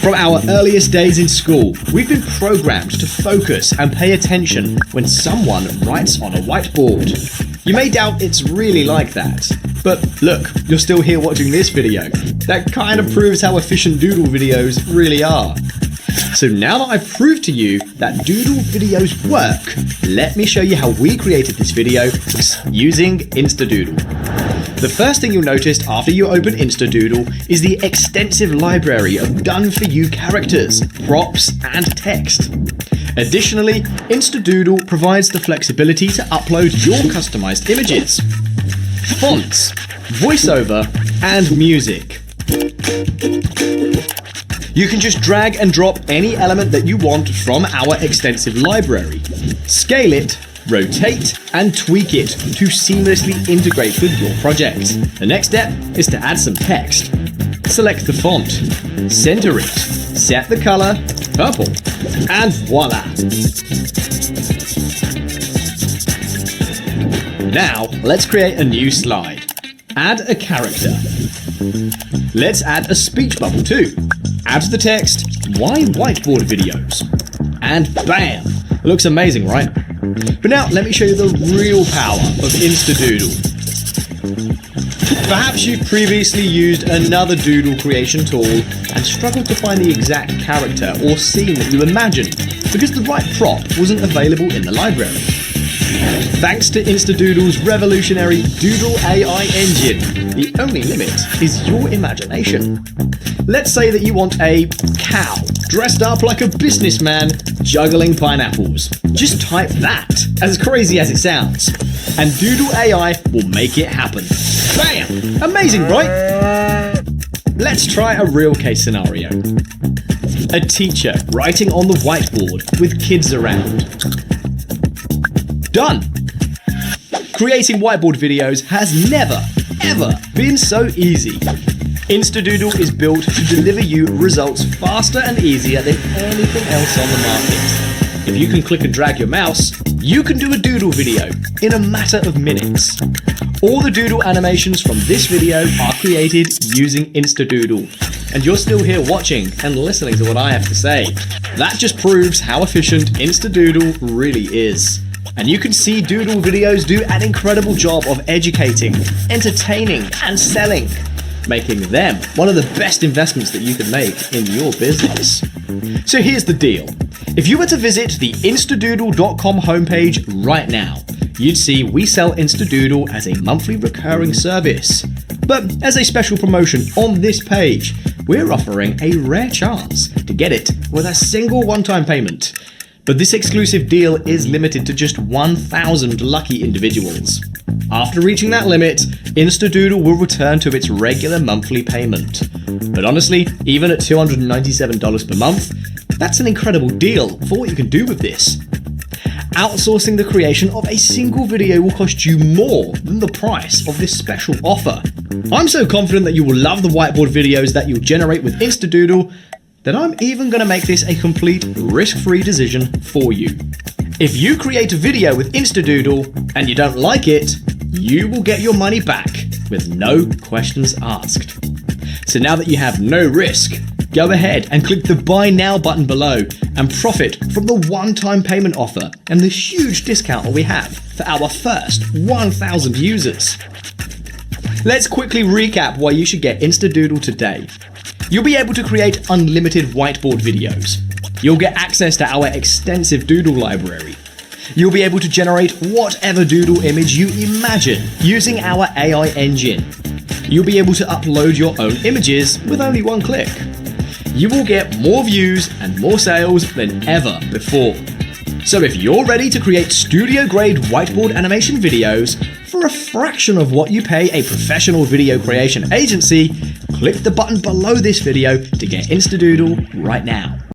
From our earliest days in school, we've been programmed to focus and pay attention when someone writes on a whiteboard. You may doubt it's really like that, but look, you're still here watching this video. That kind of proves how efficient doodle videos really are. So now that I've proved to you that doodle videos work, let me show you how we created this video using Instadoodle. The first thing you'll notice after you open Instadoodle is the extensive library of done-for-you characters, props, and text. Additionally, Instadoodle provides the flexibility to upload your customized images, fonts, voiceover, and music. You can just drag and drop any element that you want from our extensive library, scale it, rotate, and tweak it to seamlessly integrate with your project. The next step is to add some text. Select the font, center it, set the color, purple, and voila! Now, let's create a new slide. Add a character. Let's add a speech bubble too. Add the text, "Why whiteboard videos?" And bam! Looks amazing, right? But now let me show you the real power of Instadoodle. Perhaps you've previously used another doodle creation tool and struggled to find the exact character or scene that you imagined because the right prop wasn't available in the library. Thanks to Instadoodle's revolutionary Doodle AI engine, the only limit is your imagination. Let's say that you want a cow dressed up like a businessman juggling pineapples. Just type that, as crazy as it sounds, and Doodle AI will make it happen. Bam! Amazing, right? Let's try a real case scenario. A teacher writing on the whiteboard with kids around. Done! Creating whiteboard videos has never, ever been so easy. Instadoodle is built to deliver you results faster and easier than anything else on the market. If you can click and drag your mouse, you can do a doodle video in a matter of minutes. All the doodle animations from this video are created using Instadoodle, and you're still here watching and listening to what I have to say. That just proves how efficient Instadoodle really is. And you can see doodle videos do an incredible job of educating, entertaining, and selling, making them one of the best investments that you can make in your business. So here's the deal. If you were to visit the Instadoodle.com homepage right now, you'd see we sell Instadoodle as a monthly recurring service. But as a special promotion on this page, we're offering a rare chance to get it with a single one-time payment. But this exclusive deal is limited to just 1,000 lucky individuals. After reaching that limit, Instadoodle will return to its regular monthly payment. But honestly, even at $297 per month, that's an incredible deal for what you can do with this. Outsourcing the creation of a single video will cost you more than the price of this special offer. I'm so confident that you will love the whiteboard videos that you'll generate with Instadoodle that I'm even going to make this a complete risk-free decision for you. If you create a video with Instadoodle and you don't like it, you will get your money back with no questions asked. So now that you have no risk, go ahead and click the Buy Now button below and profit from the one-time payment offer and the huge discount that we have for our first 1,000 users. Let's quickly recap why you should get Instadoodle today. You'll be able to create unlimited whiteboard videos. You'll get access to our extensive doodle library. You'll be able to generate whatever doodle image you imagine using our AI engine. You'll be able to upload your own images with only one click. You will get more views and more sales than ever before. So if you're ready to create studio-grade whiteboard animation videos for a fraction of what you pay a professional video creation agency, click the button below this video to get Instadoodle right now.